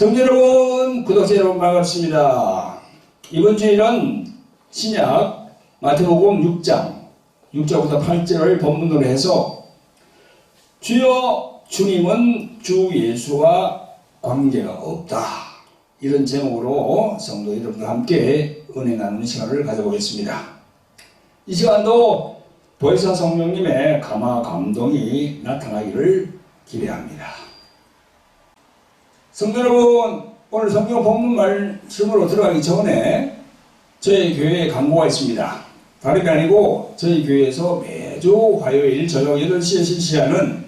성도 여러분, 구독자 여러분 반갑습니다. 이번 주일은 신약 마태복음 6절부터 8절을 본문으로 해서 주여 주님은 주 예수와 관계가 없다, 이런 제목으로 성도 여러분과 함께 은혜 나누는 시간을 가져보겠습니다. 이 시간도 보혜사 성령님의 감화 감동이 나타나기를 기대합니다. 성도 여러분, 오늘 성경 본문 말씀으로 들어가기 전에 저희 교회에 광고가 있습니다. 다름이 아니고 저희 교회에서 매주 화요일 저녁 8시에 실시하는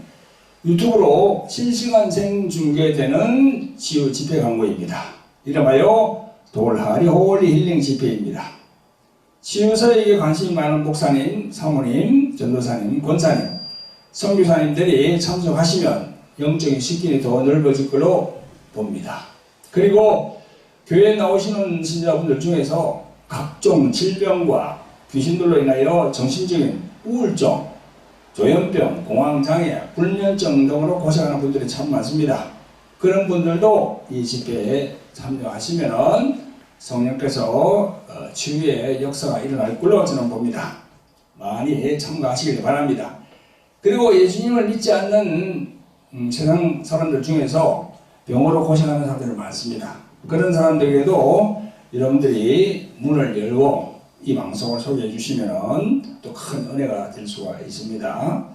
유튜브로 실시간 생중계되는 치유 집회 광고입니다. 이름하여 돌하리 홀리 힐링 집회입니다. 치유사에게 관심이 많은 목사님, 사모님, 전도사님, 권사님, 선교사님들이 참석하시면 영적인 식견이 더 넓어질 걸로 봅니다. 그리고 교회에 나오시는 신자분들 중에서 각종 질병과 귀신들로 인하여 정신적인 우울증, 조현병, 공황장애, 불면증 등으로 고생하는 분들이 참 많습니다. 그런 분들도 이 집회에 참여하시면 성령께서 치유의 역사가 일어날 걸로 저는 봅니다. 많이 참가하시길 바랍니다. 그리고 예수님을 믿지 않는 세상 사람들 중에서 병으로 고생하는 사람들이 많습니다. 그런 사람들에게도 여러분들이 문을 열고 이 방송을 소개해 주시면 또 큰 은혜가 될 수가 있습니다.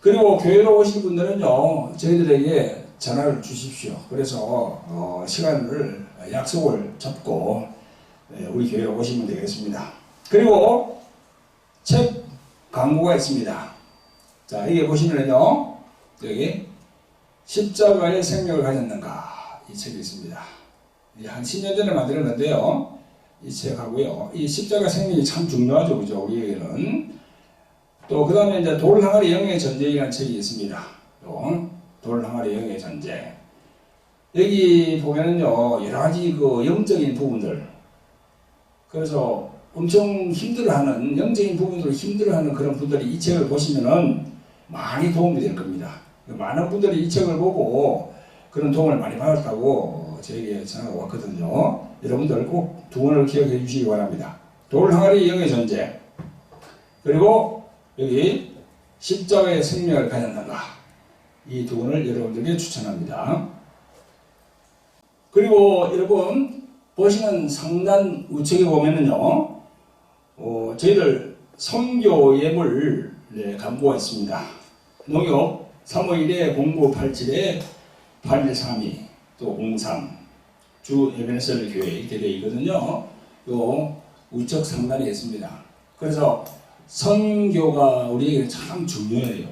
그리고 교회로 오신 분들은요, 저희들에게 전화를 주십시오. 그래서 시간을 약속을 잡고 우리 교회로 오시면 되겠습니다. 그리고 책 광고가 있습니다. 자, 이게 보시면요, 여기 십자가의 생명을 가졌는가, 이 책이 있습니다. 한 10년 전에 만들었는데요, 이 책하고요, 이 십자가 생명이 참 중요하죠, 그죠? 우리에게는. 또 그 다음에 이제 돌항아리 영의 전쟁이라는 책이 있습니다. 돌항아리 영의 전쟁. 여기 보면은요, 여러 가지 그 영적인 부분들, 그래서 엄청 힘들어하는, 영적인 부분으로 힘들어하는 그런 분들이 이 책을 보시면은 많이 도움이 될 겁니다. 많은 분들이 이 책을 보고 그런 도움을 많이 받았다고 저에게 전화가 왔거든요. 여러분들 꼭 두 권을 기억해 주시기 바랍니다. 돌항아리 영의 전쟁, 그리고 여기 십자가의 생명을 가졌는가, 이 두 권을 여러분들에게 추천합니다. 그리고 여러분 보시는 상단 우측에 보면은요, 저희들 선교 예물 광고가 있습니다. 농협 351에 0987에 8132 또 03 주 에베네셀 교회 이렇게 되어 있거든요. 요 우측 상단에 있습니다. 그래서 선교가 우리에게 참 중요해요.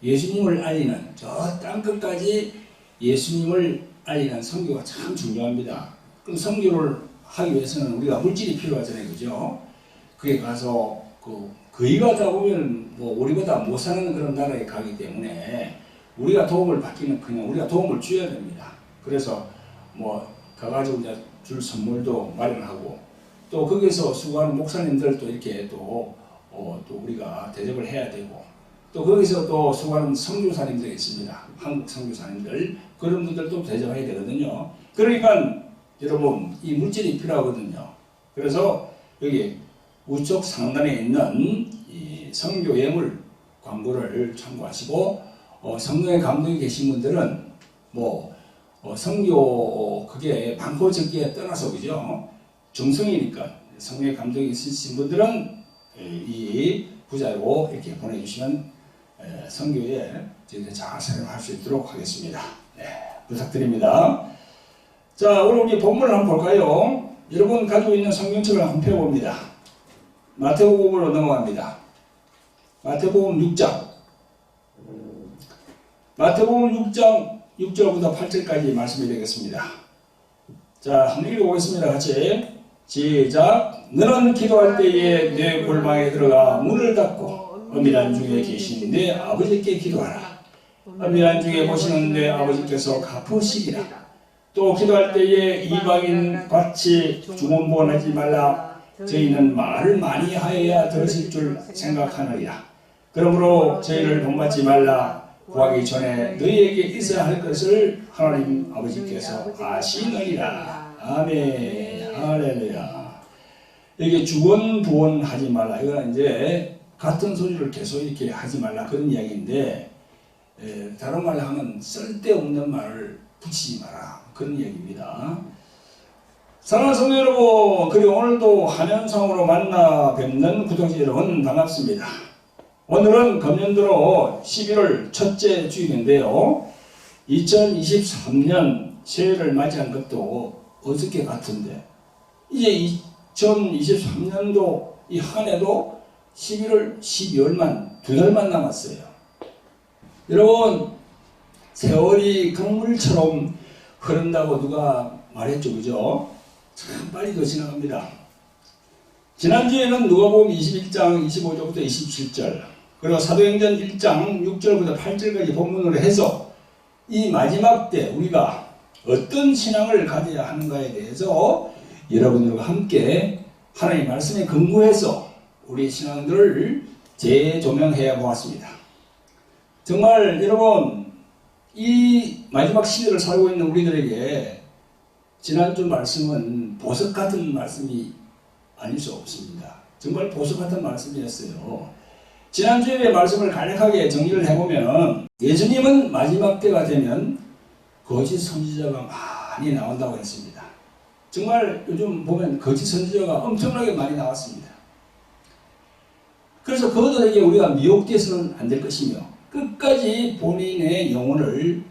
예수님을 알리는, 저 땅끝까지 예수님을 알리는 선교가 참 중요합니다. 그럼 선교를 하기 위해서는 우리가 물질이 필요하잖아요, 그죠? 그게 가서 거기 가다 보면 우리보다 못 사는 그런 나라에 가기 때문에 우리가 도움을 받기는 그냥 우리가 도움을 줘야 됩니다. 그래서 가가지고 이제 줄 선물도 마련하고, 또 거기서 수고하는 목사님들도 이렇게 또 우리가 대접을 해야 되고, 또 거기서 또 수고하는 선교사님들이 있습니다. 한국 선교사님들, 그런 분들도 대접해야 되거든요. 그러니까 여러분 이 물질이 필요하거든요. 그래서 여기 우측 상단에 있는 이 선교 예물 광고를 참고하시고, 성령의 감동이 계신 분들은 선교 그게 많고 적기에 떠나서, 그죠? 정성이니까 성령의 감동이 있으신 분들은 이 부자로 이렇게 보내주시면 선교에 저희들 잘 사용할 수 있도록 하겠습니다. 네, 부탁드립니다. 자, 오늘 우리 본문을 한번 볼까요? 여러분 가지고 있는 성경책을 한번 펴봅니다. 마태복음으로 넘어갑니다. 마태복음 6장. 마태복음 6장 6절부터 8절까지 말씀이 되겠습니다. 자, 한번 읽어보겠습니다. 같이. 시작. 너는 기도할 때에 내 골방에 들어가 문을 닫고 엄밀한 중에 계신 내 아버지께 기도하라. 엄밀한 중에 보시는 내 아버지께서 갚으시리라. 또 기도할 때에 이방인 같이 중언부언하지 말라. 저희는 말을 많이 하여야 들으실 줄 생각하느니라. 그러므로 저희를 본받지 말라. 구하기 전에 너희에게 있어야 할 것을 하나님 아버지께서 아시느니라. 아멘. 할렐루야. 이게 주원부원 하지 말라. 이거는 이제 같은 소리를 계속 이렇게 하지 말라 그런 이야기인데, 다른 말로 하면 쓸데없는 말을 붙이지 마라 그런 얘기입니다. 사랑하는 성도 여러분, 그리고 오늘도 한현상으로 만나 뵙는 구독자 여러분 반갑습니다. 오늘은 금년도로 11월 첫째 주일인데요. 2023년 새해를 맞이한 것도 어저께 같은데 이제 2023년도 이 한 해도 11월, 12월만 2달만 남았어요. 여러분, 세월이 강물처럼 흐른다고 누가 말했죠, 그죠? 참 빨리도 지나갑니다. 지난주에는 누가복음 21장 25절부터 27절, 그리고 사도행전 1장 6절부터 8절까지 본문으로 해서 이 마지막 때 우리가 어떤 신앙을 가져야 하는가에 대해서 여러분들과 함께 하나님의 말씀에 근거해서 우리 신앙들을 재조명해 보았습니다. 정말 여러분, 이 마지막 시대를 살고 있는 우리들에게 지난주 말씀은 보석 같은 말씀이 아닐 수 없습니다. 정말 보석 같은 말씀이었어요. 지난주에 말씀을 간략하게 정리를 해보면, 예수님은 마지막 때가 되면 거짓 선지자가 많이 나온다고 했습니다. 정말 요즘 보면 거짓 선지자가 엄청나게 많이 나왔습니다. 그래서 그것들에게 우리가 미혹돼서는 안 될 것이며, 끝까지 본인의 영혼을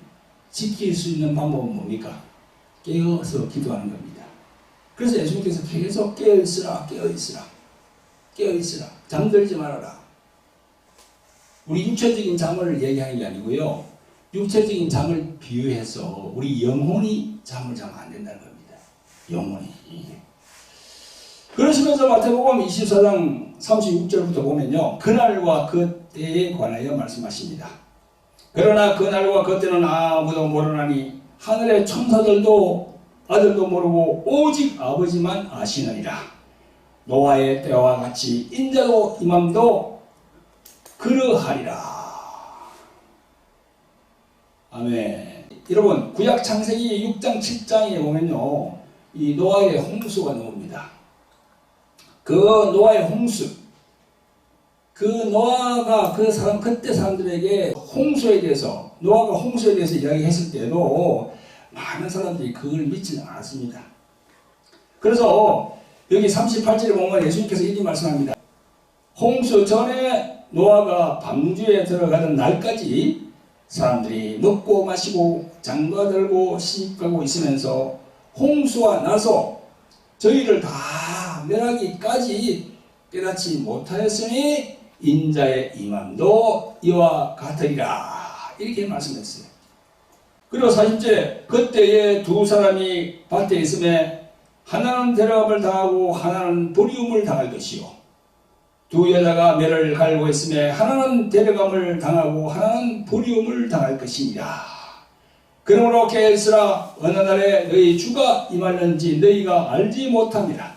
지킬 수 있는 방법은 뭡니까? 깨어서 기도하는 겁니다. 그래서 예수님께서 계속 깨어있으라, 깨어있으라, 깨어있으라, 잠들지 말아라. 우리 육체적인 잠을 얘기하는 게 아니고요, 육체적인 잠을 비유해서 우리 영혼이 잠을 자면 안 된다는 겁니다. 영혼이. 그러시면서 마태복음 24장 36절부터 보면요, 그날과 그때에 관하여 말씀하십니다. 그러나 그날과 그때는 아무도 모르나니 하늘의 천사들도 아들도 모르고 오직 아버지만 아시느니라. 노아의 때와 같이 인자도 임함도 그러하리라. 아멘. 여러분, 구약 창세기 6장 7장에 보면요, 이 노아의 홍수가 나옵니다. 그 노아의 홍수, 그 노아가 그때 사람들에게 홍수에 대해서, 노아가 홍수에 대해서 이야기했을 때도 많은 사람들이 그걸 믿지는 않았습니다. 그래서 여기 38절에 보면 예수님께서 이렇게 말씀합니다. 홍수 전에 노아가 방주에 들어가는 날까지 사람들이 먹고 마시고 장가들고 시집가고 있으면서 홍수가 나서 저희를 다 멸하기까지 깨닫지 못하였으니 인자의 임함도 이와 같으리라. 이렇게 말씀했어요. 그리고 40절에 그때에 두 사람이 밭에 있음에 하나는 데려감을 당하고 하나는 버리움을 당할 것이요, 두 여자가 매를 갈고 있음에 하나는 데려감을 당하고 하나는 버리움을 당할 것이니라. 그러므로 깨어있으라. 어느 날에 너희 주가 임하는지 너희가 알지 못합니다.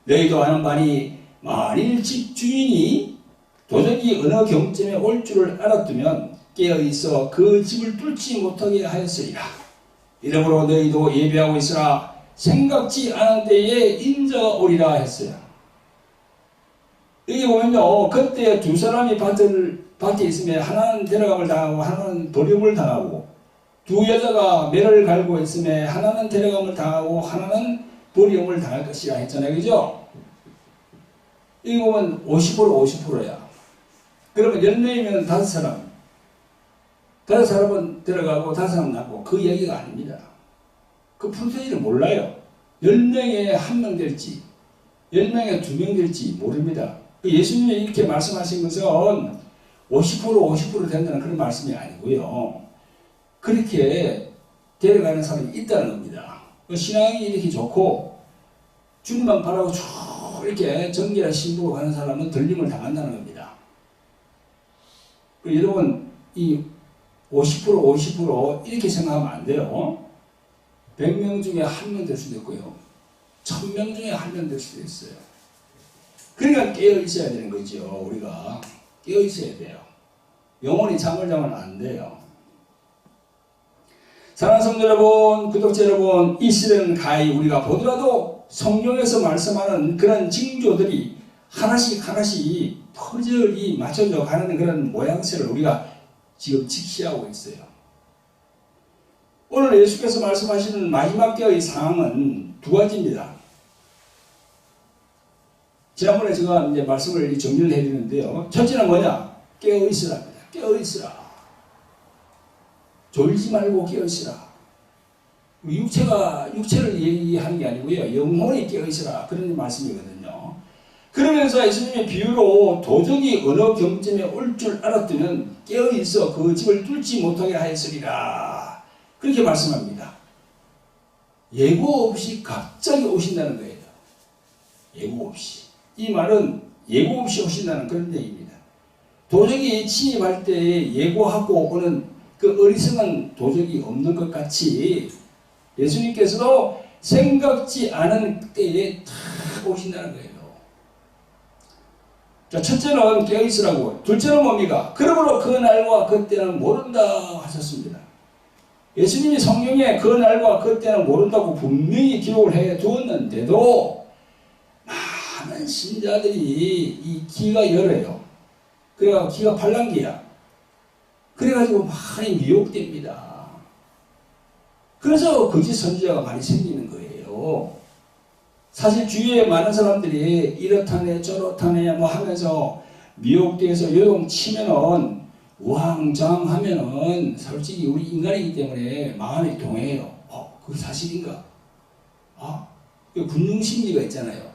너희도 아는 바니 만일 집 주인이 도적이 어느 경쯤에 올 줄을 알았다면 깨어있어 그 집을 뚫지 못하게 하였으리라. 이러므로 너희도 예비하고 있으라. 생각지 않은 때에 인자가 오리라 했어요. 여기 보면요, 그때 두 사람이 밭에 있으면 하나는 데려감을 당하고 하나는 버림을 당하고, 두 여자가 매를 갈고 있으면 하나는 데려감을 당하고 하나는 버림을 당할 것이라 했잖아요, 그죠? 여기 보면 50% 50%야. 그러면 10명이면 5사람은 데려가고 5사람 낳고, 그 얘기가 아닙니다. 그 풀테이를 몰라요. 10명에 1명 될지 10명에 2명 될지 모릅니다. 예수님이 이렇게 말씀하신 것은 50% 된다는 그런 말씀이 아니고요, 그렇게 데려가는 사람이 있다는 겁니다. 신앙이 이렇게 좋고 주님만 바라고 쭉 이렇게 정결한 신부로 가는 사람은 들림을 당한다는 겁니다. 여러분, 이 50% 이렇게 생각하면 안 돼요. 100명 중에 1명 될 수도 있고요, 1000명 중에 1명 될 수도 있어요. 그러니까 깨어 있어야 되는 거죠. 우리가 깨어 있어야 돼요. 영원히 잠을 자면 안 돼요. 사랑하는 성도 여러분, 구독자 여러분, 이 시대는 가히 우리가 보더라도 성경에서 말씀하는 그런 징조들이 하나씩 하나씩 퍼즐이 맞춰져 가는 그런 모양새를 우리가 지금 직시하고 있어요. 오늘 예수께서 말씀하시는 마지막 때의 상황은 두 가지입니다. 지난번에 제가 이제 말씀을 정리를 해드리는데요. 첫째는 뭐냐? 깨어있으라입니다. 깨어있으라. 졸지 말고 깨어있으라. 육체를 얘기하는 게 아니고요. 영혼이 깨어있으라. 그런 말씀이거든요. 그러면서 예수님의 비유로 도적이 어느 경점에 올 줄 알았더면 깨어있어 그 집을 뚫지 못하게 하였으리라. 그렇게 말씀합니다. 예고 없이 갑자기 오신다는 거예요. 예고 없이. 이 말은 예고 없이 오신다는 그런 얘기입니다. 도적이 침입할 때 예고하고 오는 그 어리석은 도적이 없는 것 같이 예수님께서도 생각지 않은 때에 탁 오신다는 거예요. 자, 첫째는 깨어있으라고. 둘째는 뭡니까? 그러므로 그 날과 그 때는 모른다 하셨습니다. 예수님이 성경에 그 날과 그 때는 모른다고 분명히 기록을 해 두었는데도 많은 신자들이 이 귀가 열어요. 그래가지고 귀가 팔랑귀야. 그래가지고 많이 미혹됩니다. 그래서 거짓 선지자가 많이 생기는 거예요. 사실 주위에 많은 사람들이 이렇다네 저렇다네 뭐 하면서 미혹돼서 요동치면은 우왕좌왕하면은 솔직히 우리 인간이기 때문에 마음이 동해요. 그게 사실인가? 군중심리가 있잖아요.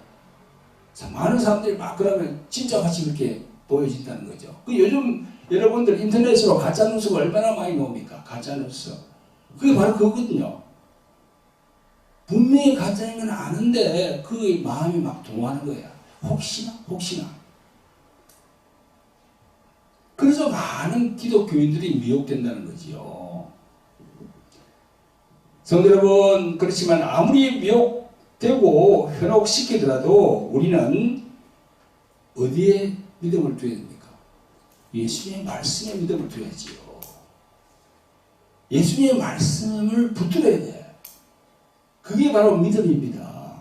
많은 사람들이 막 그러면 진짜 같이 그렇게 보여진다는 거죠. 요즘 여러분들 인터넷으로 가짜뉴스가 얼마나 많이 나옵니까? 가짜뉴스. 그게 바로 그거거든요. 분명히 가짜인 건 아는데 그 마음이 막 동하는 거야. 혹시나. 그래서 많은 기독교인들이 미혹된다는 거지요. 성도 여러분, 그렇지만 아무리 미혹되고 현혹시키더라도 우리는 어디에 믿음을 둬야 됩니까? 예수님의 말씀에 믿음을 둬야지요. 예수님의 말씀을 붙들어야 돼. 그게 바로 믿음입니다.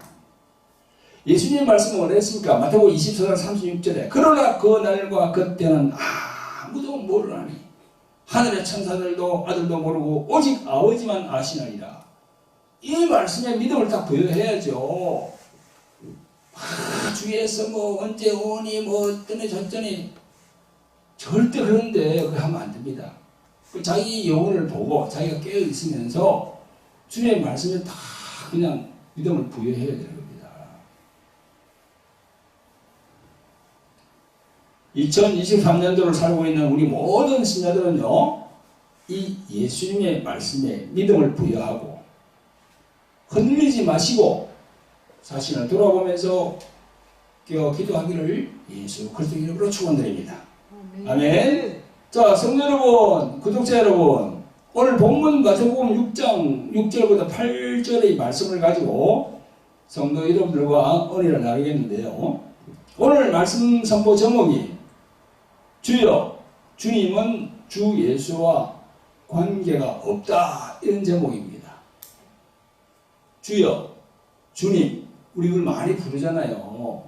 예수님의 말씀은 어땠습니까? 마태복음 24장 36절에 그러나 그 날과 그 때는 아무도 모르나니 하늘의 천사들도 아들도 모르고 오직 아버지만 아시나이다. 이 말씀에 믿음을 딱 부여해야죠. 주위에서 뭐 언제 오니 뭐 어쩌니 저쩌니 절대 그런데 그렇게 하면 안 됩니다. 자기 영혼을 보고 자기가 깨어 있으면서 주님의 말씀에 다 그냥 믿음을 부여해야 되는 겁니다. 2023년도를 살고 있는 우리 모든 신자들은요, 이 예수님의 말씀에 믿음을 부여하고 흔들리지 마시고 자신을 돌아보면서 기도하기를 예수 그리스도 이름으로 축원드립니다. 아멘. 자, 성도 여러분, 구독자 여러분, 오늘 본문 마태복음 6장 6절부터 8절의 말씀을 가지고 성도 여러분들과 은혜를 나누겠는데요. 오늘 말씀 선포 제목이 주여, 주님은 주 예수와 관계가 없다, 이런 제목입니다. 주여, 주님, 우리 그걸 많이 부르잖아요.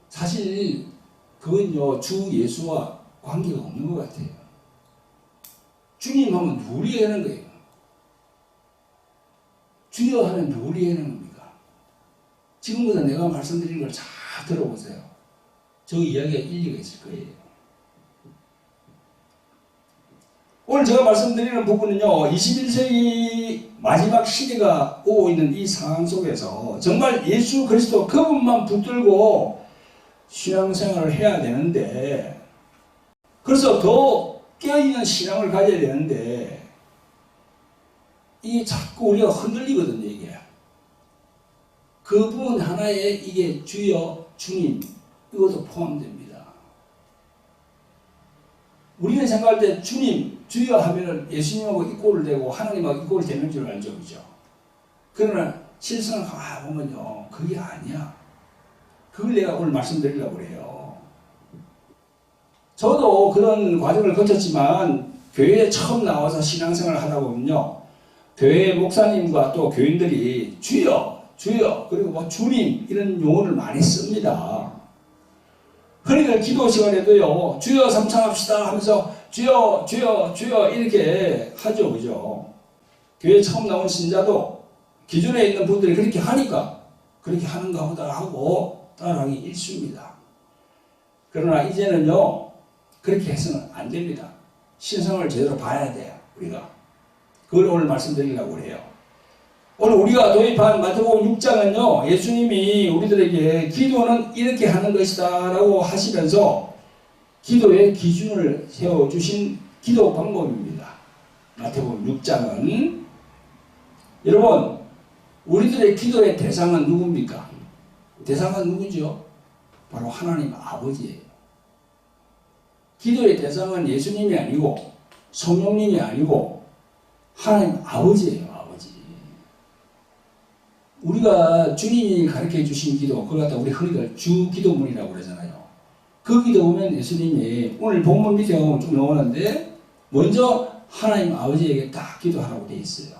사실 그건요, 주 예수와 관계가 없는 것 같아요. 주님 하면 누구리 하는 거예요? 주여 하면 누구리 하는 겁니까? 지금보다 내가 말씀드린 걸 잘 들어보세요. 저 이야기가 일리가 있을 거예요. 오늘 제가 말씀드리는 부분은요, 21세기 마지막 시대가 오고 있는 이 상황 속에서 정말 예수 그리스도 그분만 붙들고 신앙생활을 해야 되는데, 그래서 더 깨어있는 신앙을 가져야 되는데, 이게 자꾸 우리가 흔들리거든요, 이게. 그 부분 하나에 이게 주여, 주님, 이것도 포함됩니다. 우리는 생각할 때 주님, 주여 하면은 예수님하고 이꼴을 대고 하나님하고 이꼴을 대는 줄 알죠, 그죠? 그러나 실상을 가보면요, 그게 아니야. 그걸 내가 오늘 말씀드리려고 그래요. 저도 그런 과정을 거쳤지만 교회에 처음 나와서 신앙생활을 하다 보면요, 교회 목사님과 또 교인들이 주여, 주여, 그리고 뭐 주님 이런 용어를 많이 씁니다. 흔히들 기도 시간에도요, 주여 삼창합시다 하면서 주여, 주여, 주여 이렇게 하죠, 그죠? 교회 처음 나온 신자도 기존에 있는 분들이 그렇게 하니까 그렇게 하는가 보다 하고 따라하기 일쑤입니다. 그러나 이제는요, 그렇게 해서는 안 됩니다. 신성을 제대로 봐야 돼요, 우리가. 그걸 오늘 말씀드리려고 해요. 오늘 우리가 도입한 마태복음 6장은요, 예수님이 우리들에게 기도는 이렇게 하는 것이다 라고 하시면서 기도의 기준을 세워주신 기도 방법입니다. 마태복음 6장은 여러분, 우리들의 기도의 대상은 누굽니까? 대상은 누구죠? 바로 하나님 아버지예요. 기도의 대상은 예수님이 아니고 성령님이 아니고 하나님 아버지예요. 아버지. 우리가 주님이 가르쳐 주신 기도, 그걸 갖다 우리 흔히들 주기도문이라고 그러잖아요. 그 기도 보면 예수님이 오늘 본문 밑에 쭉 나오는데 먼저 하나님 아버지에게 딱 기도하라고 되어 있어요.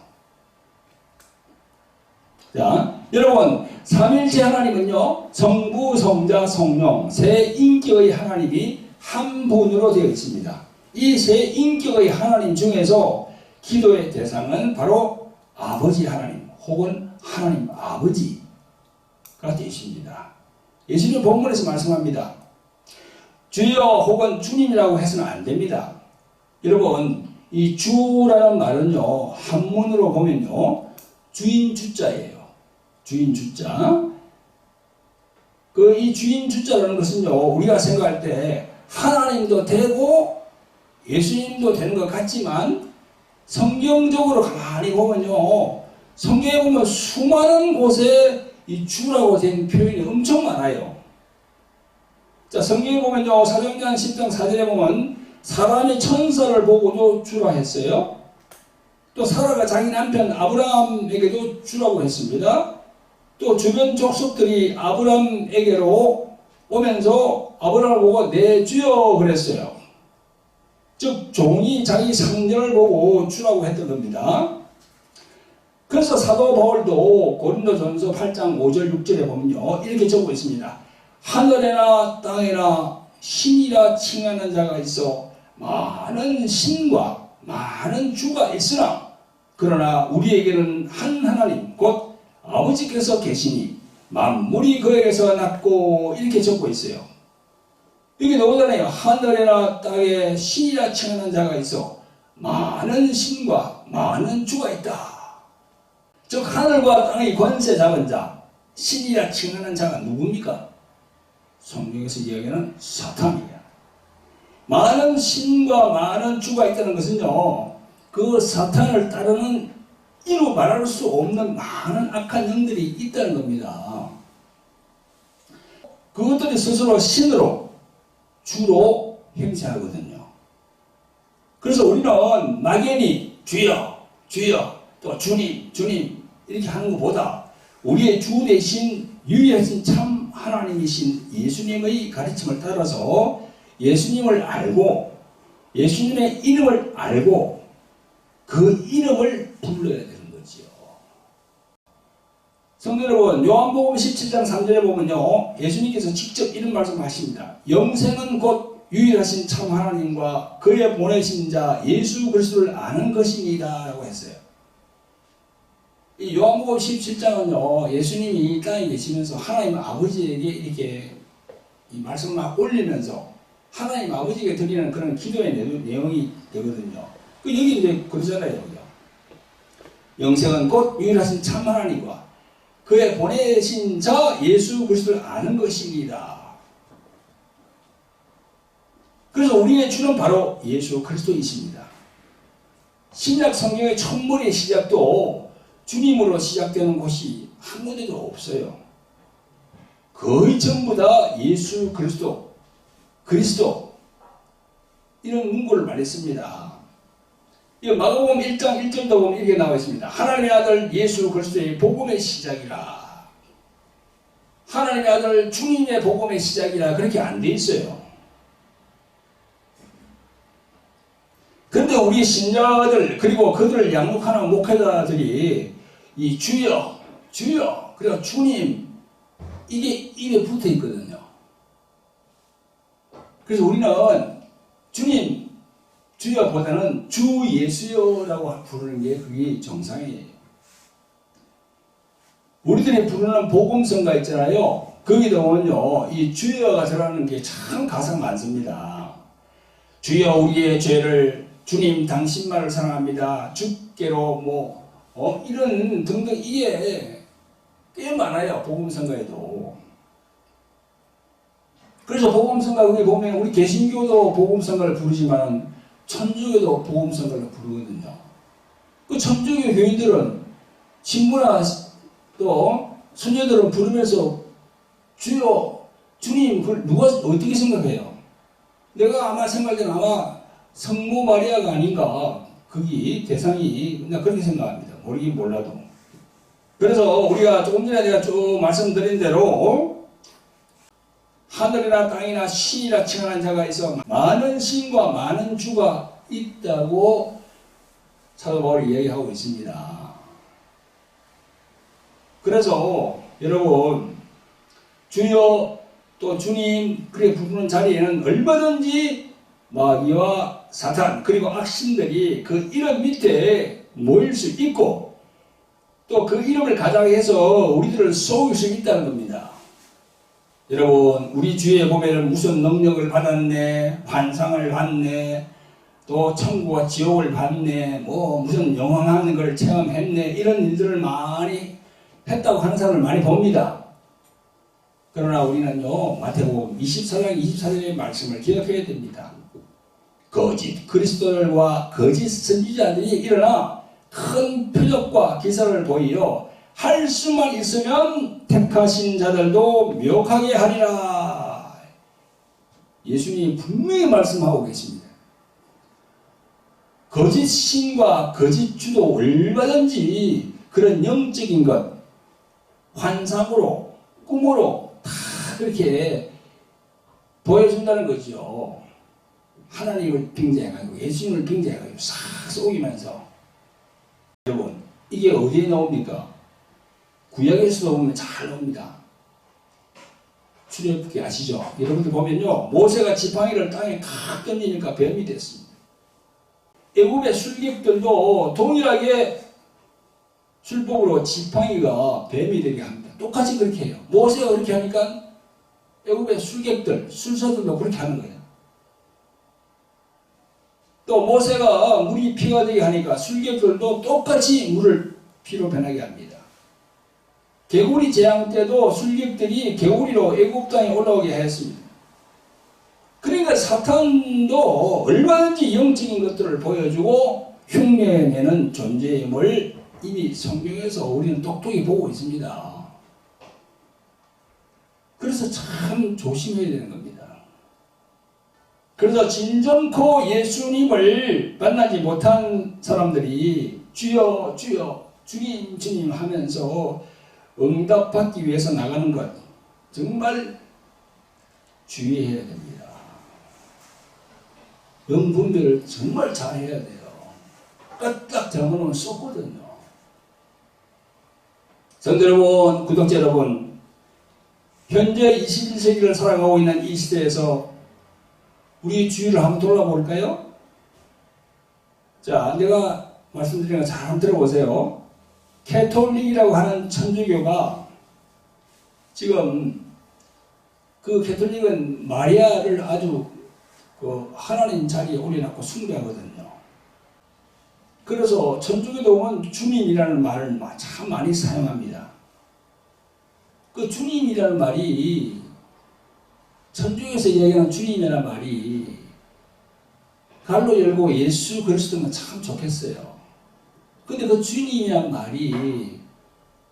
자, 여러분, 삼일체 하나님은요, 성부, 성자, 성령 세 인격의 하나님이 한 분으로 되어 있습니다. 이 세 인격의 하나님 중에서 기도의 대상은 바로 아버지 하나님 혹은 하나님 아버지가 되십니다. 예수님 본문에서 말씀합니다. 주여 혹은 주님이라고 해서는 안 됩니다. 여러분, 이 주라는 말은요, 한문으로 보면요, 주인 주자예요. 주인 주자. 이 주인 주자라는 것은요, 우리가 생각할 때 하나님도 되고 예수님도 되는 것 같지만 성경적으로 가만히 보면요, 성경에 보면 수많은 곳에 이 주라고 된 표현이 엄청 많아요. 자, 성경에 보면요, 사도행전 10장 4절에 보면 사람이 천사를 보고도 주라 했어요. 또 사라가 자기 남편 아브라함에게도 주라고 했습니다. 또 주변 족속들이 아브라함에게로 오면서 아브라함을 보고 내 주여 그랬어요. 즉 종이 자기 상전을 보고 주라고 했던 겁니다. 그래서 사도 바울도 고린도전서 8장 5절 6절에 보면요, 이렇게 적고 있습니다. 하늘에나 땅에나 신이라 칭하는 자가 있어 많은 신과 많은 주가 있으나 그러나 우리에게는 한 하나님 곧 아버지께서 계시니 만물이 그에게서 났고 이렇게 적고 있어요. 여기 나오잖아요. 하늘에나 땅에 신이라 칭하는 자가 있어 많은 신과 많은 주가 있다. 즉 하늘과 땅의 권세 잡은 자, 신이라 칭하는 자가 누굽니까? 성경에서 이야기하는 사탄이야. 많은 신과 많은 주가 있다는 것은요, 그 사탄을 따르는 이루 말할 수 없는 많은 악한 영들이 있다는 겁니다. 그것들이 스스로 신으로 주로 행세하거든요. 그래서 우리는 막연히 주여 주여 또 주님 주님 이렇게 하는 것보다 우리의 주 대신 유일하신 참 하나님이신 예수님의 가르침을 따라서 예수님을 알고 예수님의 이름을 알고 그 이름을 불러야 되는 거지요. 성도 여러분, 요한복음 17장 3절에 보면요, 예수님께서 직접 이런 말씀하십니다. 영생은 곧 유일하신 참 하나님과 그의 보내신 자 예수 그리스도를 아는 것입니다 라고 했어요. 이 요한복음 17장은요, 예수님이 이 땅에 계시면서 하나님 아버지에게 이렇게 이 말씀을 막 올리면서 하나님 아버지에게 드리는 그런 기도의 내용이 되거든요. 여기 이제 그러잖아요. 여기요. 영생은 곧 유일하신 참 하나님과 그의 보내신 자 예수 그리스도를 아는 것입니다. 그래서 우리의 주는 바로 예수 그리스도이십니다. 신약 성경의 천문의 시작도 주님으로 시작되는 곳이 한 군데도 없어요. 거의 전부 다 예수 그리스도 이런 문구를 말했습니다. 이 마가복음 1장 1절도 보면 이렇게 나와 있습니다. 하나님의 아들 예수 그리스도의 복음의 시작이라. 하나님의 아들 주님의 복음의 시작이라 그렇게 안 돼 있어요. 그런데 그래도 우리 신자들 그리고 그들을 양육하는 목회자들이 이 주여 주여 그리고 주님 이게 입에 붙어 있거든요. 그래서 우리는 주님 주여보다는 주 예수여라고 부르는 게 그게 정상이에요. 우리들이 부르는 복음성가 있잖아요. 거기도 보면요, 이 주여가 들어가는 게 참 가사가 많습니다. 주여 우리의 죄를 주님 당신만을 사랑합니다. 주께로 이런 등등 이게 꽤 많아요. 복음성가에도. 그래서 복음성가 거기 보면 우리 개신교도 복음성가를 부르지만 천주교도 복음성가를 부르거든요. 그 천주교 교인들은 신부나 또 수녀들은 부르면서 주여 주님 그걸 누가 어떻게 생각해요? 내가 아마 생각할 때는 아마 성모 마리아가 아닌가 거기 대상이 나 그렇게 생각합니다. 모르긴 몰라도. 그래서 우리가 조금 전에 내가 쭉 말씀드린 대로 하늘이나 땅이나 신이라 칭하는 자가 있어 많은 신과 많은 주가 있다고 사도 바울이 이야기하고 있습니다. 그래서 여러분 주여 또 주님 그렇게 부르는 자리에는 얼마든지 마귀와 사탄 그리고 악신들이 그 이름 밑에 모일 수 있고 또 그 이름을 가장해서 우리들을 속일 수 있다는 겁니다. 여러분 우리 주위에 보면 무슨 능력을 받았네, 환상을 받네, 또 천국과 지옥을 받네, 무슨 영원한 걸 체험했네, 이런 일들을 많이 했다고 하는 사람을 많이 봅니다. 그러나 우리는요, 마태복음 24장 24절의 말씀을 기억해야 됩니다. 거짓 그리스도들과 거짓 선지자들이 일어나 큰 표적과 기사를 보이어 할 수만 있으면 택하신 자들도 미혹하게 하리라. 예수님이 분명히 말씀하고 계십니다. 거짓 신과 거짓 주도 얼마든지 그런 영적인 것, 환상으로, 꿈으로 다 그렇게 보여준다는 거죠. 하나님을 빙자해가지고 예수님을 빙자해가지고 싹 쏘기면서. 여러분 이게 어디에 나옵니까? 구약에서도 보면 잘 나옵니다. 출애굽기 아시죠? 여러분들 보면요, 모세가 지팡이를 땅에 칵 던지니까 뱀이 됐습니다. 애굽의 술객들도 동일하게 술복으로 지팡이가 뱀이 되게 합니다. 똑같이 그렇게 해요. 모세가 그렇게 하니까 애굽의 술객들, 술사들도 그렇게 하는 거예요. 또 모세가 물이 피가 되게 하니까 술객들도 똑같이 물을 피로 변하게 합니다. 개구리 재앙 때도 술객들이 개구리로 애굽 땅에 올라오게 했습니다. 그러니까 사탄도 얼마든지 영적인 것들을 보여주고 흉내내는 존재임을 이미 성경에서 우리는 똑똑히 보고 있습니다. 그래서 참 조심해야 되는 겁니다. 그래서 진정코 예수님을 만나지 못한 사람들이 주여 주여 주님 주님 하면서 응답받기 위해서 나가는 것 정말 주의해야 됩니다. 명분별을 정말 잘해야 돼요. 딱 잘못하면 쏟거든요. 성도 여러분, 구독자 여러분, 현재 21세기를 살아가고 있는 이 시대에서 우리 주위를 한번 돌아볼까요? 자, 내가 말씀드리는 거 잘 한번 들어보세요. 캐톨릭이라고 하는 천주교가 지금 그 캐톨릭은 마리아를 아주 그 하나님 자리에 올려놓고 숭배하거든요. 그래서 천주교도 보면 주님이라는 말을 참 많이 사용합니다. 그 주님이라는 말이 천주교에서 이야기하는 주님이라는 말이 갈로 열고 예수 그리스도면 참 좋겠어요. 근데 그 주님이란 말이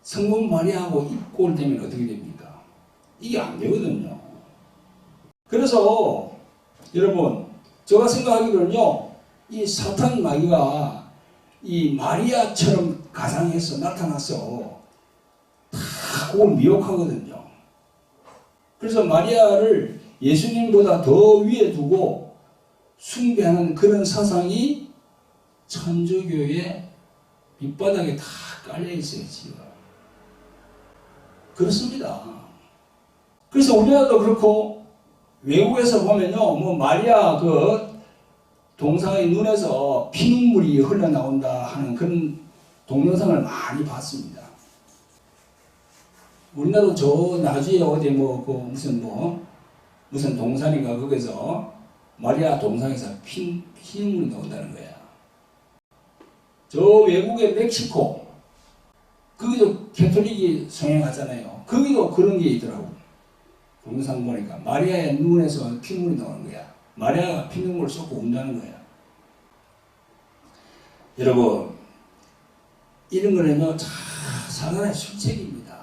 성분 마리아하고 입고를 되면 어떻게 됩니까? 이게 안 되거든요. 그래서 여러분, 제가 생각하기로는요, 이 사탄 마귀가 이 마리아처럼 가상해서 나타나서 다 그걸 미혹하거든요. 그래서 마리아를 예수님보다 더 위에 두고 숭배하는 그런 사상이 천주교의 밑바닥에 다 깔려 있어요, 지금. 그렇습니다. 그래서 우리나라도 그렇고, 외국에서 보면요, 뭐, 마리아 그 동상의 눈에서 피눈물이 흘러나온다 하는 그런 동영상을 많이 봤습니다. 우리나라도 저 나주에 어디 뭐, 그 무슨 동산인가 거기서 마리아 동상에서 피눈물이 나온다는 거야. 저 외국의 멕시코, 거기도 캐톨릭이 성행하잖아요. 거기도 그런 게 있더라고. 동영상 보니까 마리아의 눈에서 피눈물이 나오는 거야. 마리아가 피눈물을 쏟고 운다는 거야. 여러분, 이런 거는요, 사단의 술책입니다.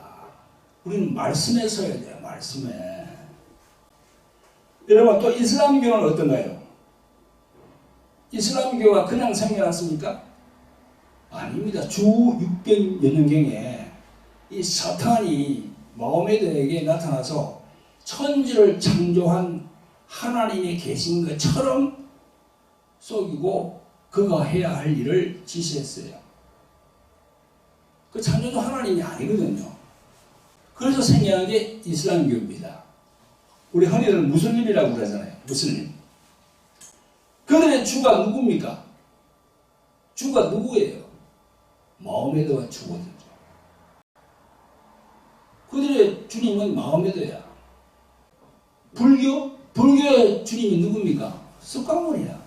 우리는 말씀에 서야 돼요, 말씀에. 여러분, 또 이슬람교는 어떤가요? 이슬람교가 그냥 생겨났습니까? 아닙니다. 주 600여 년경에 이 사탄이 마호메드에게 나타나서 천지를 창조한 하나님이 계신 것처럼 속이고 그가 해야 할 일을 지시했어요. 그 창조주 하나님이 아니거든요. 그래서 생겨난 게 이슬람교입니다. 우리 흔히들 무슬림이라고 그러잖아요. 무슬림. 그들의 주가 누굽니까? 주가 누구예요? 마호메드가 주거든요. 그들의 주님은 마호메드야. 불교의 주님이 누굽니까? 석가모니야.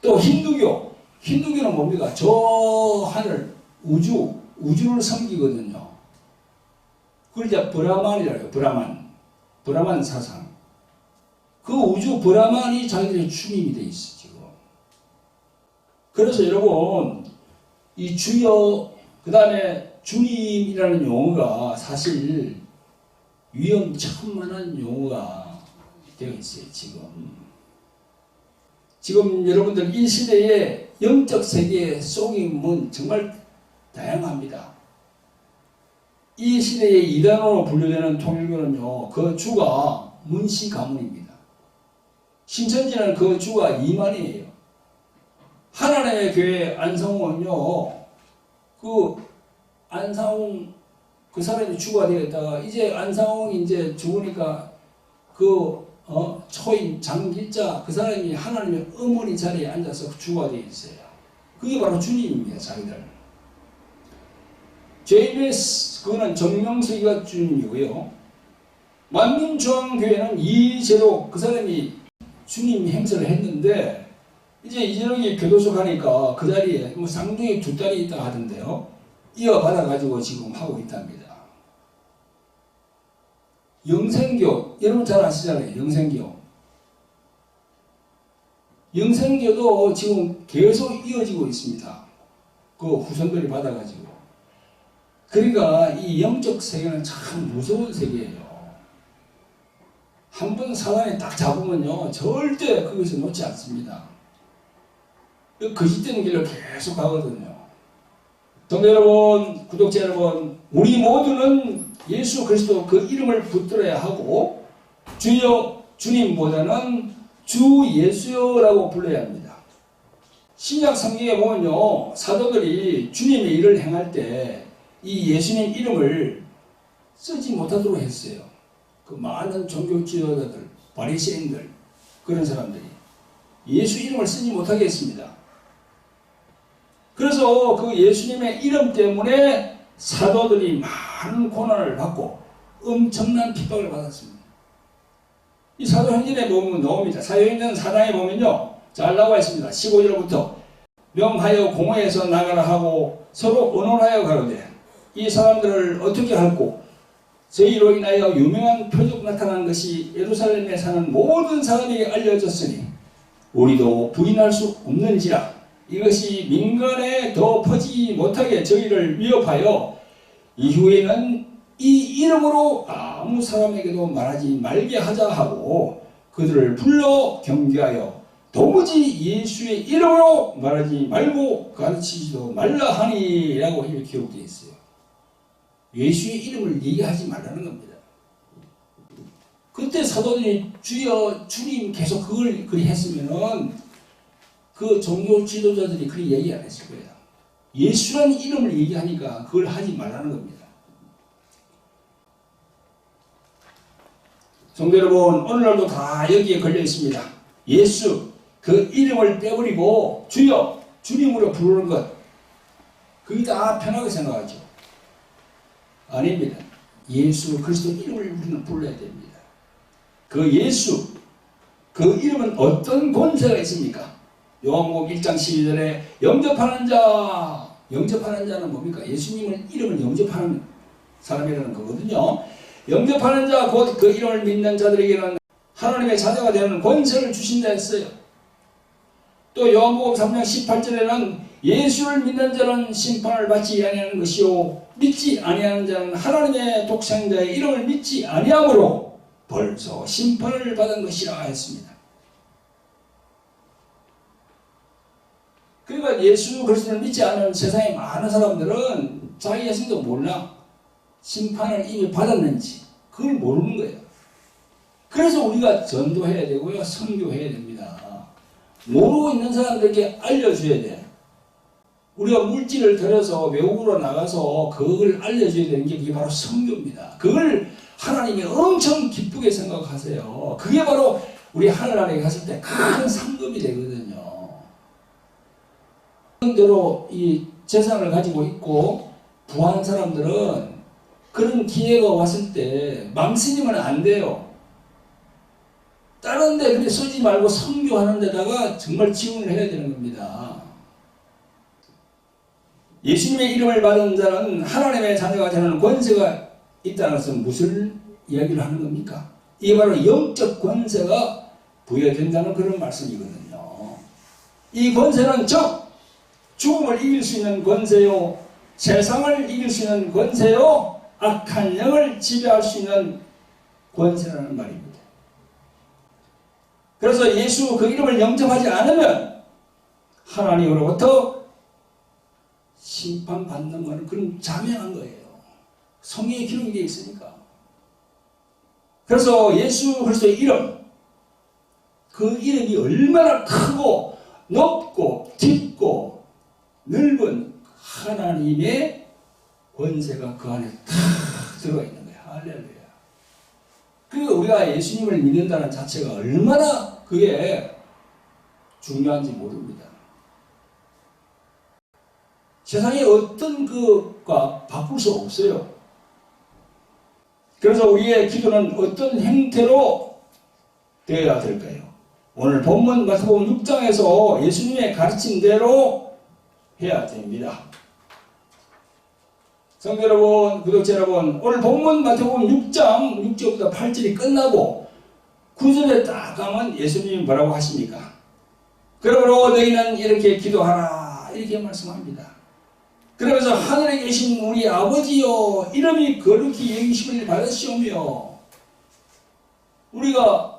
또 힌두교는 뭡니까? 저 하늘, 우주를 섬기거든요. 그걸 이제 브라만이라고 해요. 브라만 사상. 그 우주 브라만이 자기들의 주님이 돼 있어, 지금. 그래서 여러분, 이 주여, 그 다음에 주님이라는 용어가 사실 위험천만한 용어가 되어 있어요, 지금. 지금 여러분들 이 시대의 영적 세계의 속임은 정말 다양합니다. 이 시대의 이단으로 분류되는 통일교는요, 그 주가 문시 가문입니다. 신천지는 그 주가 이만희예요. 하나님의 교회 안성홍은요, 그 안상홍 그 사람이 주가 되었다가 이제 안상홍이 이제 죽으니까 그 초임 장길자 그 사람이 하나님의 어머니 자리에 앉아서 주가 되어 있어요. 그게 바로 주님입니다, 자기들. JBS 그거는 정명석이가 주님이고요. 만민중앙교회는 이재록 그 사람이 주님 행세를 했는데 이제 이재록이 교도소 가니까 그 자리에 뭐 쌍둥이 두 딸이 있다 하던데요. 이어받아 가지고 지금 하고 있답니다. 영생교 여러분 잘 아시잖아요. 영생교도 지금 계속 이어지고 있습니다. 그 후손들이 받아가지고. 그러니까 이 영적 세계는 참 무서운 세계예요. 한 번 사단이 딱 잡으면요 절대 거기서 놓지 않습니다. 거짓되는 길로 계속 가거든요. 성도 여러분, 구독자 여러분, 우리 모두는 예수 그리스도 그 이름을 붙들어야 하고 주여 주님보다는 주 예수여라고 불러야 합니다. 신약 성경에 보면요 사도들이 주님의 일을 행할 때 이 예수님 이름을 쓰지 못하도록 했어요. 그 많은 종교 지도자들, 바리새인들 그런 사람들이 예수 이름을 쓰지 못하게 했습니다. 그래서 그 예수님의 이름 때문에 사도들이 많은 고난을 받고 엄청난 핍박을 받았습니다. 이 사도행전에 보면 나옵니다. 사도행전 4장에 보면요. 잘 나와 있습니다. 15절부터 명하여 공회에서 나가라 하고 서로 언론하여 가로되 이 사람들을 어떻게 할꼬 저희로 인하여 유명한 표적 나타난 것이 예루살렘에 사는 모든 사람에게 알려졌으니 우리도 부인할 수 없는지라 이것이 민간에 더 퍼지지 못하게 저희를 위협하여 이후에는 이 이름으로 아무 사람에게도 말하지 말게 하자 하고 그들을 불러 경계하여 도무지 예수의 이름으로 말하지 말고 가르치지도 말라 하니 라고 이렇게 기록되어 있어요. 예수의 이름을 얘기하지 말라는 겁니다. 그때 사도들이 주여 주님 계속 그걸 했으면은 그 종교 지도자들이 그렇게 얘기 안 했을 거예요. 예수라는 이름을 얘기하니까 그걸 하지 말라는 겁니다. 성도 여러분, 오늘날도 다 여기에 걸려 있습니다. 예수, 그 이름을 빼버리고 주여, 주님으로 부르는 것, 그게 다 편하게 생각하죠. 아닙니다. 예수 그리스도 이름을 우리는 불러야 됩니다. 그 예수, 그 이름은 어떤 권세가 있습니까? 요한복음 1장 12절에 영접하는 자는 뭡니까? 예수님을 이름을 영접하는 사람이라는 거거든요. 영접하는 자, 곧 그 이름을 믿는 자들에게는 하나님의 자녀가 되는 권세를 주신다 했어요. 또 요한복음 3장 18절에는 예수를 믿는 자는 심판을 받지 아니하는 것이요 믿지 아니하는 자는 하나님의 독생자의 이름을 믿지 아니함으로 벌써 심판을 받은 것이라 했습니다. 그러니까 예수 그리스도를 믿지 않은 세상의 많은 사람들은 자기 자신도 몰라. 심판을 이미 받았는지 그걸 모르는 거예요. 그래서 우리가 전도해야 되고요. 선교해야 됩니다. 모르고 있는 사람들에게 알려줘야 돼. 우리가 물질을 들여서 외국으로 나가서 그걸 알려줘야 되는 게 그게 바로 선교입니다. 그걸 하나님이 엄청 기쁘게 생각하세요. 그게 바로 우리 하늘나라에 갔을 때 큰 상급이 되거든요. 대로 이 재산을 가지고 있고 부한 사람들은 그런 기회가 왔을 때 망설이면 안 돼요. 다른 데 그렇게 쓰지 말고 선교하는 데다가 정말 지원을 해야 되는 겁니다. 예수님의 이름을 받은 자는 하나님의 자녀가 되는 권세가 있다는 것은 무슨 이야기를 하는 겁니까? 이게 바로 영적 권세가 부여된다는 그런 말씀이거든요. 이 권세는 즉 죽음을 이길 수 있는 권세요, 세상을 이길 수 있는 권세요, 악한 영을 지배할 수 있는 권세라는 말입니다. 그래서 예수 그 이름을 영접하지 않으면 하나님으로부터 심판받는 것은 그런 자명한 거예요. 성경에 기록이 되어 있으니까. 그래서 예수 그리스도의 이름, 그 이름이 얼마나 크고 높고 깊고 넓은 하나님의 권세가 그 안에 다 들어가 있는 거예요. 할렐루야. 그리고 우리가 예수님을 믿는다는 자체가 얼마나 그게 중요한지 모릅니다. 세상에 어떤 것과 바꿀 수 없어요. 그래서 우리의 기도는 어떤 형태로 되어야 될까요? 오늘 본문 마태복음 6장에서 예수님의 가르친 대로 해야 됩니다. 성도 여러분, 구독자 여러분, 오늘 본문 마태복음 6장 6절부터 8절이 끝나고 9절에 딱 가면 예수님이 뭐라고 하십니까? 그러므로 너희는 이렇게 기도하라 이렇게 말씀합니다. 그러면서 하늘에 계신 우리 아버지여 이름이 거룩히 여기심을 받으시오며, 우리가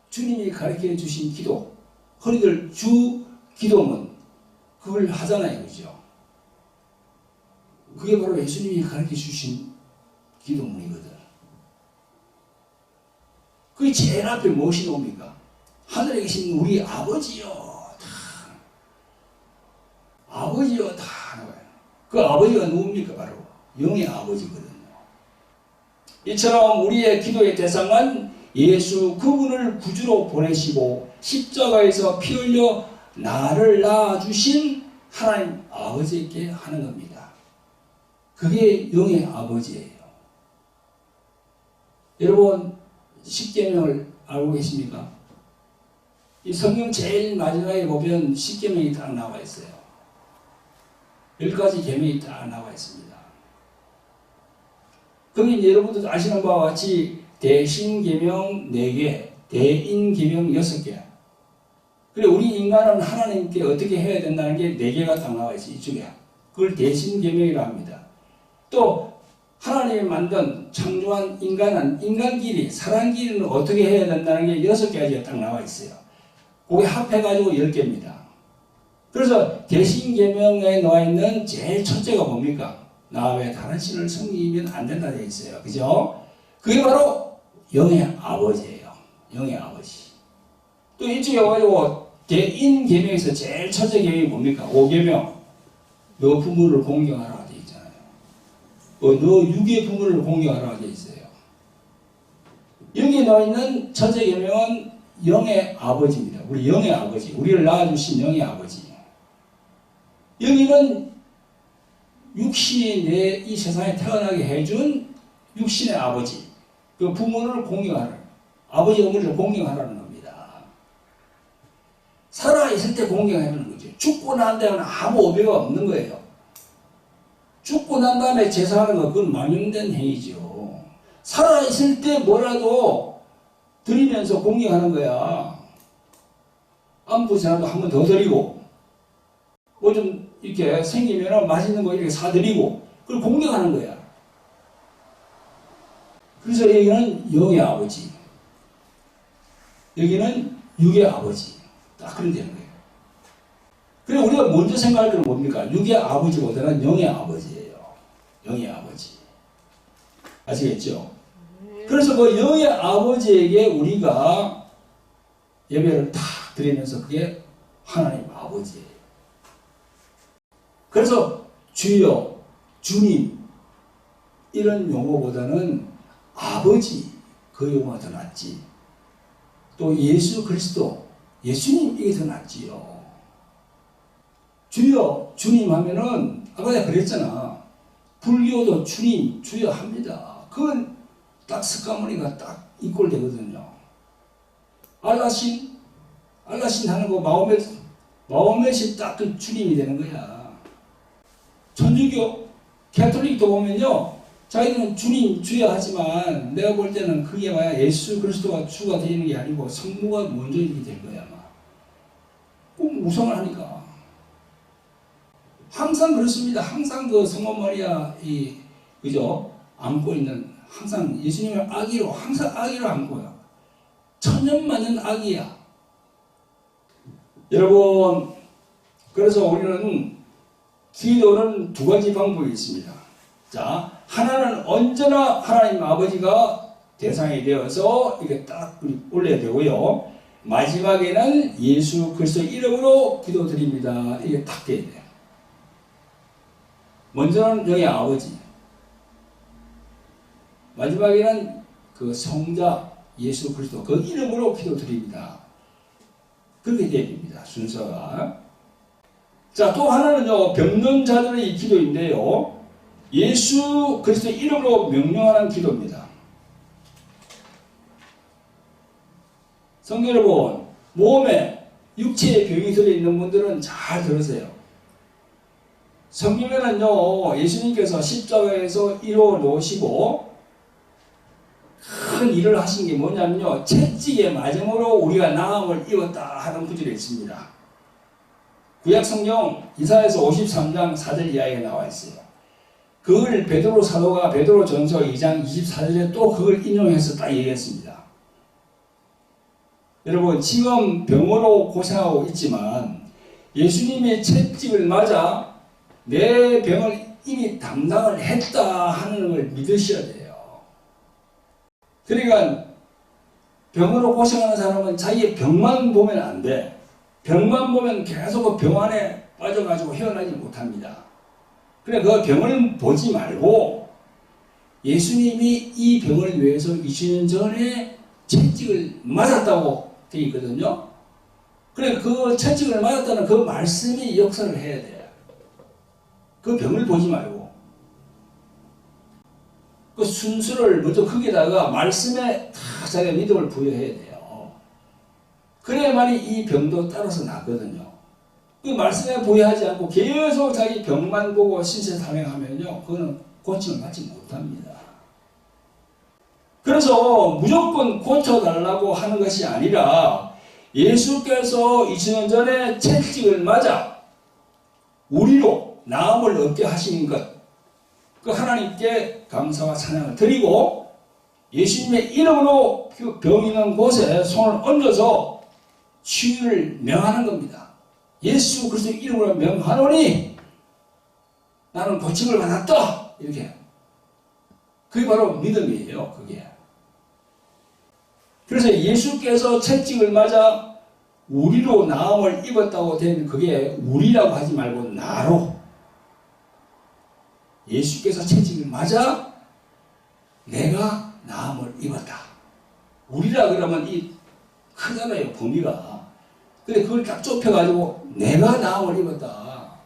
주님이 가르쳐 주신 기도, 흔히들 주 기도문 그걸 하잖아요. 그죠? 그게 바로 예수님이 가르쳐 주신 기도문이거든. 그게 제일 앞에 무엇이 나옵니까? 하늘에 계신 우리 아버지여. 아버지여 다 나와요. 그 아버지가 누굽니까? 바로 영의 아버지거든요. 이처럼 우리의 기도의 대상은 예수 그분을 구주로 보내시고 십자가에서 피 흘려 나를 낳아주신 하나님 아버지께 하는 겁니다. 그게 영의 아버지예요. 여러분, 십계명을 알고 계십니까? 이 성경 제일 마지막에 보면 십계명이 딱 나와 있어요. 10가지 계명이 딱 나와 있습니다. 거기 여러분도 아시는 바와 같이 대신계명 4개, 대인계명 6개. 그리고 우리 인간은 하나님께 어떻게 해야 된다는 게 4개가 딱 나와 있어요. 이쪽에. 그걸 대신계명이라고 합니다. 또 하나님이 만든 창조한 인간은 인간끼리, 사람끼리는 어떻게 해야 된다는 게 6가지가 딱 나와 있어요. 그게 합해가지고 10개입니다. 그래서 대신계명에 나와 있는 제일 첫째가 뭡니까? 나 외에 다른 신을 섬기면 안 된다 되어 있어요. 그죠? 그게 바로 영의 아버지예요. 영의 아버지. 또 이쪽에 와가지고 개인 계명에서 제일 첫째 계명이 뭡니까? 5계명. 너 부모를 공경하라 되어 있잖아요. 너 육의 부모를 공경하라 되어 있어요. 여기 나와 있는 첫째 계명은 영의 아버지입니다. 우리 영의 아버지, 우리를 낳아주신 영의 아버지. 여기는 육신이 내 이 세상에 태어나게 해준 육신의 아버지, 그 부모를 공경하라, 아버지 어머니를 공경하라는 겁니다. 살아있을 때 공경하라는 거죠. 죽고 난 다음에 아무 의미가 없는 거예요. 죽고 난 다음에 제사하는 건 그건 망령된 행위죠. 살아있을 때 뭐라도 드리면서 공경하는 거야. 안부 전화도 한 번 더 드리고, 뭐 좀 이렇게 생기면 맛있는 거 이렇게 사드리고, 그걸 공경하는 거야. 그래서 여기는 영의 아버지, 여기는 육의 아버지. 딱 그런 되는 거예요. 그리고 우리가 먼저 생각할 건 뭡니까? 육의 아버지보다는 영의 아버지예요. 영의 아버지. 아시겠죠? 그래서 그 영의 아버지에게 우리가 예배를 다 드리면서 그게 하나님 아버지예요. 그래서 주여, 주님 이런 용어보다는 아버지 그 용어가 더 낫지. 또 예수 그리스도, 예수님 이게 더 낫지요. 주여, 주님 하면은 아까 내가 그랬잖아. 불교도 주님, 주여 합니다. 그건 딱 석가모니가 딱 이꼴되거든요. 알라신 하는 거 마호멧이 딱 그 주님이 되는 거야. 천주교, 캐톨릭도 보면요, 자기들은 주님, 주여 하지만 내가 볼 때는 그게 뭐야, 예수 그리스도가 주가 되는 게 아니고 성부가 먼저 이렇게 될 거야 아마. 꼭 무성을 하니까. 항상 그렇습니다. 항상 그 성모 마리아 그죠? 안고 있는, 항상 예수님을 아기로, 항상 아기로 안고요. 천년만년 아기야. 여러분, 그래서 우리는 기도는 두 가지 방법이 있습니다. 자, 하나는 언제나 하나님 아버지가 대상이 되어서 이게 딱 올려야 되고요. 마지막에는 예수 그리스도 이름으로 기도드립니다. 이게 딱 돼야 돼요. 먼저는 영의 아버지, 마지막에는 그 성자 예수 그리스도 그 이름으로 기도드립니다. 그렇게 돼야 됩니다. 순서가. 자, 또 하나는요, 병든 자들의 기도인데요, 예수 그리스도 이름으로 명령하는 기도입니다. 성도 여러분, 몸에 육체에 병이 들어있는 분들은 잘 들으세요. 성경에는요, 예수님께서 십자가에서 이루어 놓으시고 큰 일을 하신 게 뭐냐면요, 채찍의 맞음으로 우리가 나음을 입었다 하는 구절이 있습니다. 구약성경 이사야서 53장 4절 이하에 나와 있어요. 그걸 베드로 사도가 베드로전서 2장 24절에 또 그걸 인용해서 딱 얘기했습니다. 여러분, 지금 병으로 고생하고 있지만 예수님의 채찍을 맞아 내 병을 이미 담당을 했다 하는 걸 믿으셔야 돼요. 그러니까 병으로 고생하는 사람은 자기의 병만 보면 안 돼. 병만 보면 계속 그 병 안에 빠져가지고 헤어나지 못합니다. 그래, 그 병을 보지 말고 예수님이 이 병을 위해서 20년 전에 채찍을 맞았다고 되어 있거든요. 그래, 그 채찍을 맞았다는 그 말씀이 역사를 해야 돼요. 그 병을 보지 말고 그 순수를 먼저 거기다가 말씀에 다 자기가 믿음을 부여해야 돼요. 그래야만이 이 병도 따라서 낫거든요. 그 말씀에 부여하지 않고 계속 자기 병만 보고 신세탄회하면요, 그거는 고침을 받지 못합니다. 그래서 무조건 고쳐달라고 하는 것이 아니라 예수께서 2000년 전에 채찍을 맞아 우리로 나음을 얻게 하시는 것, 그 하나님께 감사와 찬양을 드리고 예수님의 이름으로 그 병 있는 곳에 손을 얹어서 치유를 명하는 겁니다. 예수 그리스도 이름으로 명하노니 나는 고침을 받았다. 이렇게. 그게 바로 믿음이에요. 그게. 그래서 예수께서 채찍을 맞아 우리로 나음을 입었다고 된 그게 우리라고 하지 말고 나로 예수께서 채찍을 맞아 내가 나음을 입었다. 우리라 그러면 이 크잖아요, 범위가. 근데 그걸 딱 좁혀가지고 내가 나음을 입었다.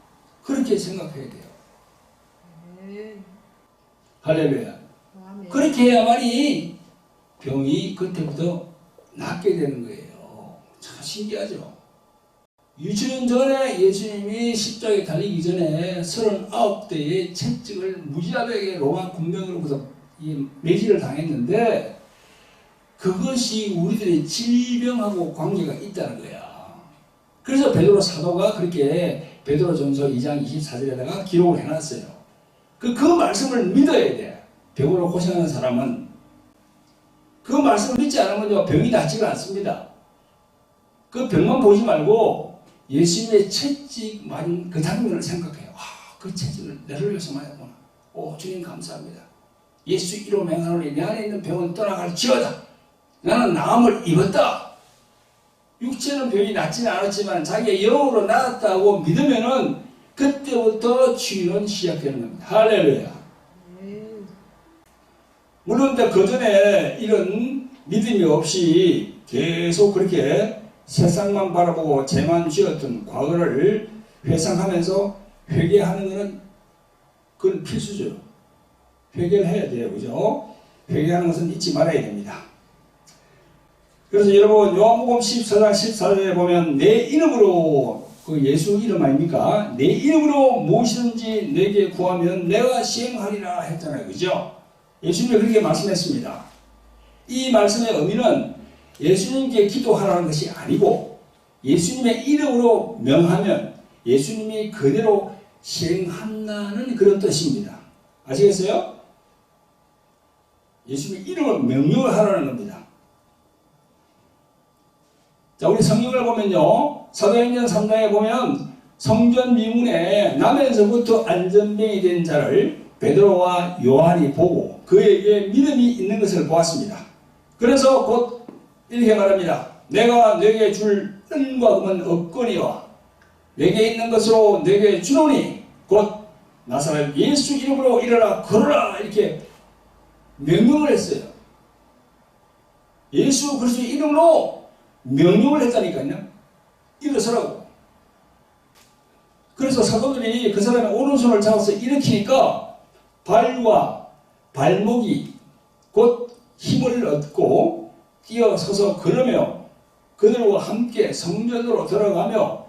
그렇게 생각해야 돼요. 할렐루야. 그렇게 해야만이 병이 그때부터 낫게 되는 거예요. 참 신기하죠. 유치원 전에 예수님이 십자가에 달리기 전에 39대의 채찍을 무지하게 로마 군병으로부터 매질을 당했는데 그것이 우리들의 질병하고 관계가 있다는 거야. 그래서 베드로 사도가 그렇게 베드로전서 2장 24절에다가 기록을 해놨어요. 그 말씀을 믿어야 돼. 병으로 고생하는 사람은 그 말씀을 믿지 않으면 병이 낫지가 않습니다. 그 병만 보지 말고 예수님의 채찍 맞은 그 장면을 생각해요. 그 채찍을 나를 위해서 맞았구나. 주님 감사합니다. 예수 이로 맹하노니 내 안에 있는 병은 떠나갈지어다. 나는 나음을 입었다. 육체는 병이 낫지는 않았지만 자기의 영으로 나았다고 믿으면은 그때부터 치유는 시작되는 겁니다. 할렐루야. 물론 그 전에 이런 믿음이 없이 계속 그렇게 세상만 바라보고 죄만 지었던 과거를 회상하면서 회개하는 것은 그건 필수죠. 회개를 해야 돼요. 그죠? 회개하는 것은 잊지 말아야 됩니다. 그래서 여러분 요한복음 14장 14절에 보면 내 이름으로 그 예수 이름 아닙니까? 내 이름으로 무엇이든지 내게 구하면 내가 시행하리라 했잖아요. 그죠? 예수님이 그렇게 말씀했습니다. 이 말씀의 의미는 예수님께 기도하라는 것이 아니고 예수님의 이름으로 명하면 예수님이 그대로 시행한다는 그런 뜻입니다. 아시겠어요? 예수님의 이름을 명령을 하라는 겁니다. 자, 우리 성경을 보면요. 사도행전 3장에 보면 성전 미문에 남에서부터 안전병이 된 자를 베드로와 요한이 보고 그에게 믿음이 있는 것을 보았습니다. 그래서 곧 이렇게 말합니다. 내가 내게 줄 은과 금은 없거니와 내게 있는 것으로 내게 주노니 곧 나사렛 예수 이름으로 일어나 걸어라 이렇게 명령을 했어요. 예수 그리스도 이름으로 명령을 했다니까요. 일어서라고. 그래서 사도들이 그 사람의 오른손을 잡아서 일으키니까 발과 발목이 곧 힘을 얻고 뛰어서서 걸으며 그들과 함께 성전으로 들어가며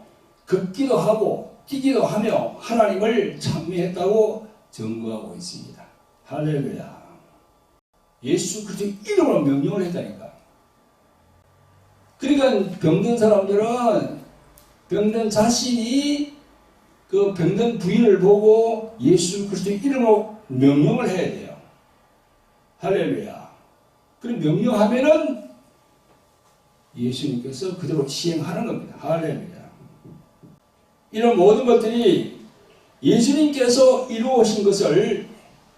걷기도 하고 뛰기도 하며 하나님을 찬미했다고 증거하고 있습니다. 할렐루야. 예수 그리스도 이름으로 명령을 했다니까. 그러니까 병든 사람들은 병든 자신이 그 병든 부인을 보고 예수 그리스도의 이름으로 명령을 해야 돼요. 할렐루야. 그럼 명령하면은 예수님께서 그대로 시행하는 겁니다. 할렐루야. 이런 모든 것들이 예수님께서 이루어진 것을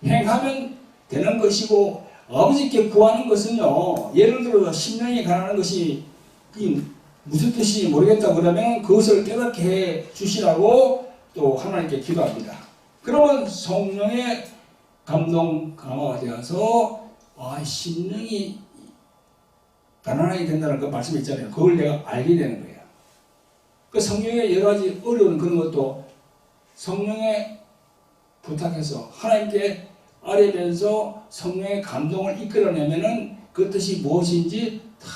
행하면 되는 것이고 아버지께 구하는 것은요. 예를 들어서 심령이 가난한 것이 무슨 뜻인지 모르겠다 그러면 그것을 깨닫게 해 주시라고 또 하나님께 기도합니다. 그러면 성령의 감동 감화가 되어서 심령이 가난하게 된다는 그 말씀이 있잖아요. 그걸 내가 알게 되는 거예요. 그 성령의 여러 가지 어려운 그런 것도 성령에 부탁해서 하나님께 아뢰면서 성령의 감동을 이끌어내면은 그 뜻이 무엇인지 다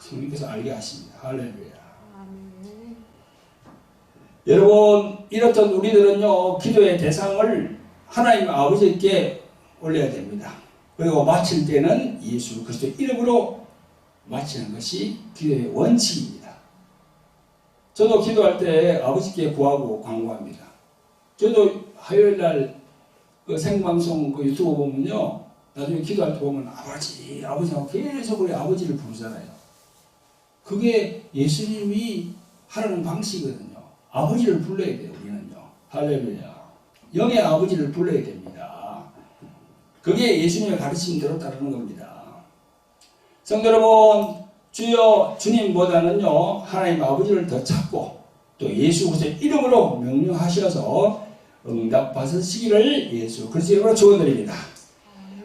성령께서 알게 하십니다. 할렐루야. 아멘. 여러분, 이렇던 우리들은요, 기도의 대상을 하나님 아버지께 올려야 됩니다. 그리고 마칠 때는 예수 그리스도의 이름으로 마치는 것이 기도의 원칙입니다. 저도 기도할 때 아버지께 구하고 간구합니다. 저도 화요일 날 그 생방송 그 유튜브 보면요, 나중에 기도할 때 보면 아버지하고 계속 우리 아버지를 부르잖아요. 그게 예수님이 하는 방식이거든요. 아버지를 불러야 돼요, 우리는요. 할렐루야. 영의 아버지를 불러야 됩니다. 그게 예수님의 가르침대로 따르는 겁니다. 성도 여러분, 주여 주님보다는요 하나님 아버지를 더 찾고 또 예수 그리스도의 이름으로 명령하셔서 응답받으시기를 예수 그리스도의 이름으로 축원드립니다.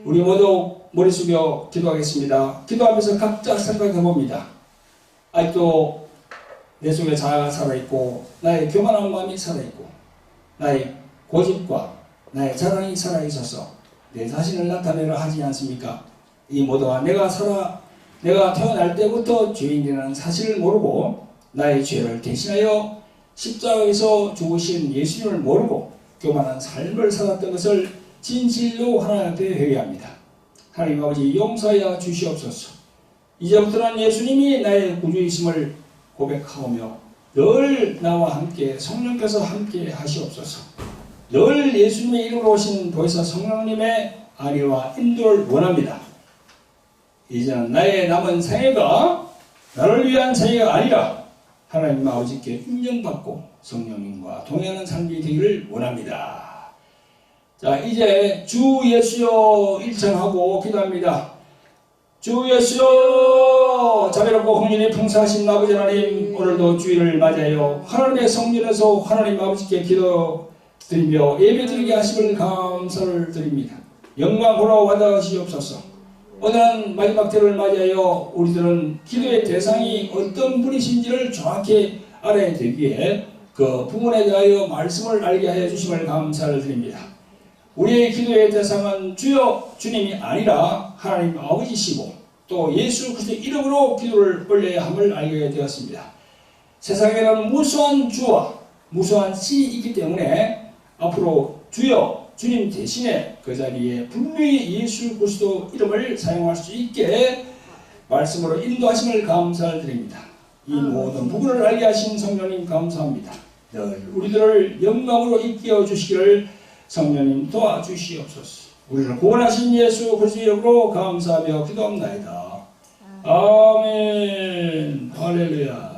우리 모두 머리 숙여 기도하겠습니다. 기도하면서 각자 생각해 봅니다. 아직도 내 속에 자아가 살아있고 나의 교만한 마음이 살아있고 나의 고집과 나의 자랑이 살아있어서 내 자신을 나타내려 하지 않습니까? 이 모두가 내가 태어날 때부터 죄인이라는 사실을 모르고 나의 죄를 대신하여 십자가에서 죽으신 예수님을 모르고 교만한 삶을 살았던 것을 진실로 하나님 앞에 회개합니다. 하나님 아버지 용서하여 주시옵소서. 이제부터는 예수님이 나의 구주이심을 고백하오며 늘 나와 함께 성령께서 함께 하시옵소서. 늘 예수님의 이름으로 오신 보혜사 성령님의 안위와 인도를 원합니다. 이제는 나의 남은 생애가 나를 위한 생애가 아니라 하나님 아버지께 인정받고 성령님과 동행하는 삶이 되기를 원합니다. 자, 이제 주 예수여 일창하고 기도합니다. 주 예수여, 자비롭고 긍휼히 풍성하신 아버지 하나님, 오늘도 주일을 맞이하여 하나님의 성전에서 하나님 아버지께 기도드리며 예배드리게 하심을 감사를 드립니다. 영광으로 받아주시옵소서. 오늘은 마지막 때를 맞이하여 우리들은 기도의 대상이 어떤 분이신지를 정확히 알아야 되기에 그 부분에 대하여 말씀을 알게 하여 주심을 감사를 드립니다. 우리의 기도의 대상은 주여 주님이 아니라 하나님 아버지시고 또 예수 그리스도의 이름으로 기도를 올려야 함을 알게 되었습니다. 세상에는 무수한 주와 무수한 신이 있기 때문에 앞으로 주여 주님 대신에 그 자리에 분명히 예수 그리스도 이름을 사용할 수 있게 말씀으로 인도하심을 감사를 드립니다. 이 모든 부분을 알게 하신 성령님 감사합니다. 늘 우리들을 영광으로 이끌어 주시기를 성령님 도와주시옵소서. 우리를 구원하신 예수 그리스도의 이름으로 감사하며 기도합나이다. 아멘. 할렐루야.